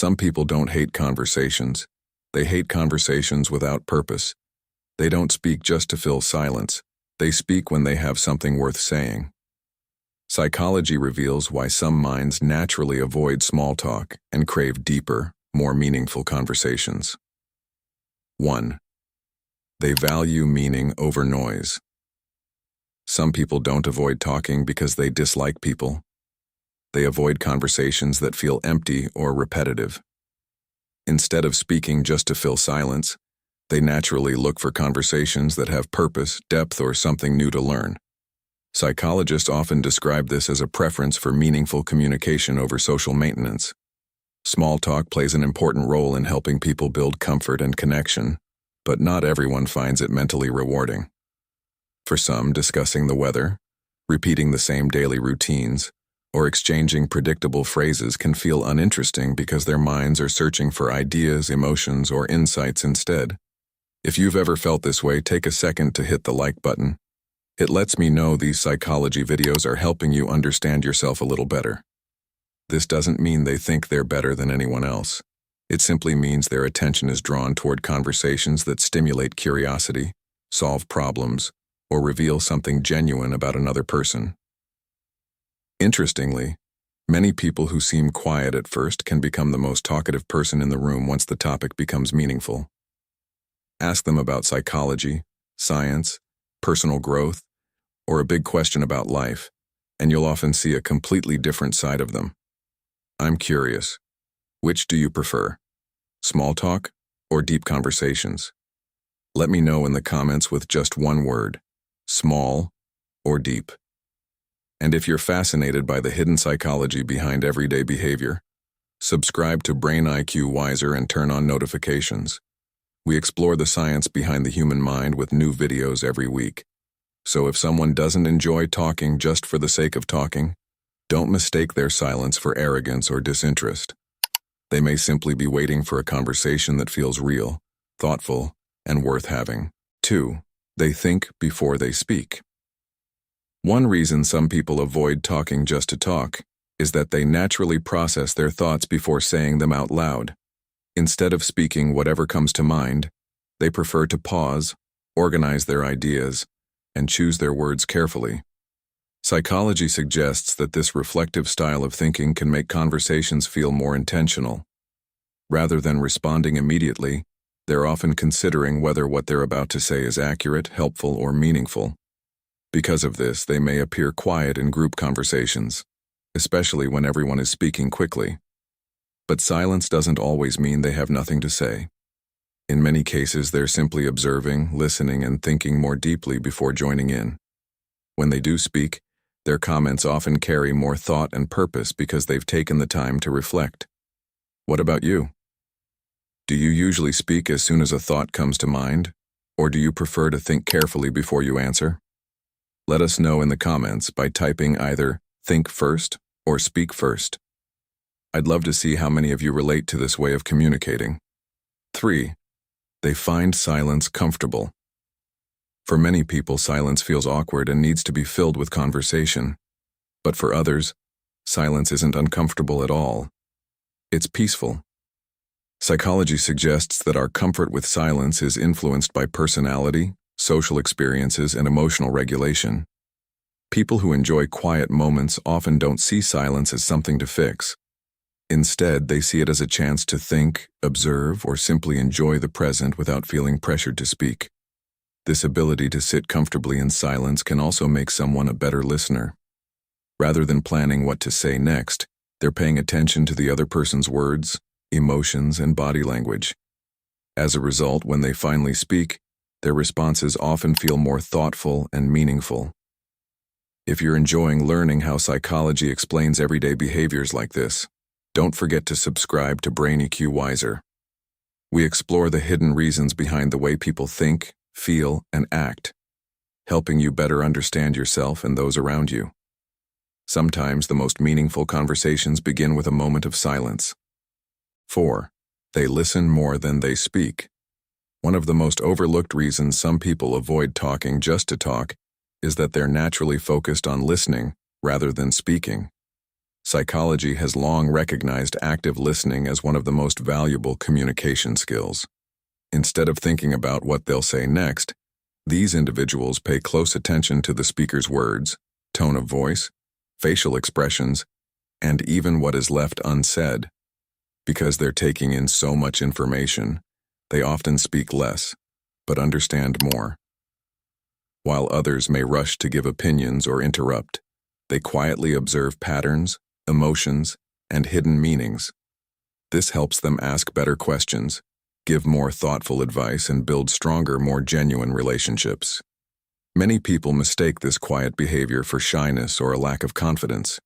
Some people don't hate conversations. They hate conversations without purpose. They don't speak just to fill silence. They speak when they have something worth saying. Psychology reveals why some minds naturally avoid small talk and crave deeper, more meaningful conversations. 1. They value meaning over noise. Some people don't avoid talking because they dislike people. They avoid conversations that feel empty or repetitive. Instead of speaking just to fill silence, they naturally look for conversations that have purpose, depth, or something new to learn. Psychologists often describe this as a preference for meaningful communication over social maintenance. Small talk plays an important role in helping people build comfort and connection, but not everyone finds it mentally rewarding. For some, discussing the weather, repeating the same daily routines, or exchanging predictable phrases can feel uninteresting because their minds are searching for ideas, emotions, or insights instead. If you've ever felt this way, take a second to hit the like button. It lets me know these psychology videos are helping you understand yourself a little better. This doesn't mean they think they're better than anyone else. It simply means their attention is drawn toward conversations that stimulate curiosity, solve problems, or reveal something genuine about another person. Interestingly, many people who seem quiet at first can become the most talkative person in the room once the topic becomes meaningful. Ask them about psychology, science, personal growth, or a big question about life, and you'll often see a completely different side of them. I'm curious. Which do you prefer? Small talk or deep conversations? Let me know in the comments with just one word: small or deep. And if you're fascinated by the hidden psychology behind everyday behavior, subscribe to Brain IQ Wiser and turn on notifications. We explore the science behind the human mind with new videos every week. So if someone doesn't enjoy talking just for the sake of talking, don't mistake their silence for arrogance or disinterest. They may simply be waiting for a conversation that feels real, thoughtful, and worth having. 2. They think before they speak. One reason some people avoid talking just to talk is that they naturally process their thoughts before saying them out loud. Instead of speaking whatever comes to mind, they prefer to pause, organize their ideas, and choose their words carefully. Psychology suggests that this reflective style of thinking can make conversations feel more intentional. Rather than responding immediately, they're often considering whether what they're about to say is accurate, helpful, or meaningful. Because of this, they may appear quiet in group conversations, especially when everyone is speaking quickly. But silence doesn't always mean they have nothing to say. In many cases, they're simply observing, listening, and thinking more deeply before joining in. When they do speak, their comments often carry more thought and purpose because they've taken the time to reflect. What about you? Do you usually speak as soon as a thought comes to mind, or do you prefer to think carefully before you answer? Let us know in the comments by typing either "think first" or "speak first." I'd love to see how many of you relate to this way of communicating. 3. They find silence comfortable. For many people, silence feels awkward and needs to be filled with conversation. But for others, silence isn't uncomfortable at all. It's peaceful. Psychology suggests that our comfort with silence is influenced by personality, social experiences, and emotional regulation. People who enjoy quiet moments often don't see silence as something to fix. Instead, they see it as a chance to think, observe, or simply enjoy the present without feeling pressured to speak. This ability to sit comfortably in silence can also make someone a better listener. Rather than planning what to say next, they're paying attention to the other person's words, emotions, and body language. As a result, when they finally speak, their responses often feel more thoughtful and meaningful. If you're enjoying learning how psychology explains everyday behaviors like this, don't forget to subscribe to Brain IQ Wiser. We explore the hidden reasons behind the way people think, feel, and act, helping you better understand yourself and those around you. Sometimes the most meaningful conversations begin with a moment of silence. 4. They listen more than they speak. One of the most overlooked reasons some people avoid talking just to talk is that they're naturally focused on listening rather than speaking. Psychology has long recognized active listening as one of the most valuable communication skills. Instead of thinking about what they'll say next, these individuals pay close attention to the speaker's words, tone of voice, facial expressions, and even what is left unsaid. Because they're taking in so much information, they often speak less, but understand more. While others may rush to give opinions or interrupt, they quietly observe patterns, emotions, and hidden meanings. This helps them ask better questions, give more thoughtful advice, and build stronger, more genuine relationships. Many people mistake this quiet behavior for shyness or a lack of confidence.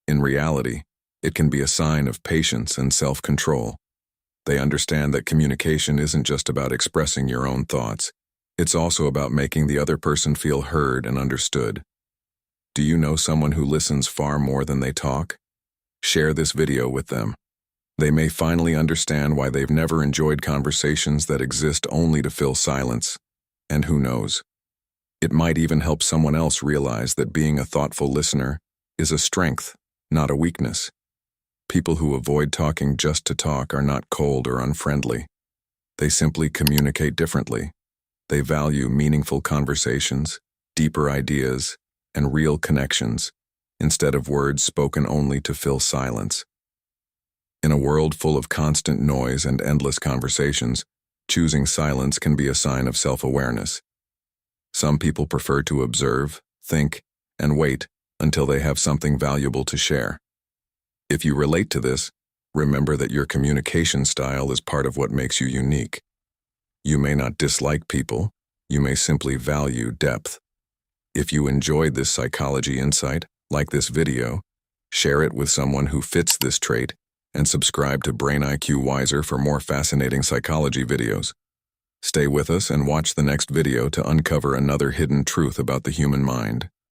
In reality, it can be a sign of patience and self-control. They understand that communication isn't just about expressing your own thoughts. It's also about making the other person feel heard and understood. Do you know someone who listens far more than they talk? Share this video with them. They may finally understand why they've never enjoyed conversations that exist only to fill silence. And who knows? It might even help someone else realize that being a thoughtful listener is a strength, not a weakness. People who avoid talking just to talk are not cold or unfriendly. They simply communicate differently. They value meaningful conversations, deeper ideas, and real connections, instead of words spoken only to fill silence. In a world full of constant noise and endless conversations, choosing silence can be a sign of self-awareness. Some people prefer to observe, think, and wait until they have something valuable to share. If you relate to this, remember that your communication style is part of what makes you unique. You may not dislike people, you may simply value depth. If you enjoyed this psychology insight, like this video, share it with someone who fits this trait, and subscribe to Brain IQ Wiser for more fascinating psychology videos. Stay with us and watch the next video to uncover another hidden truth about the human mind.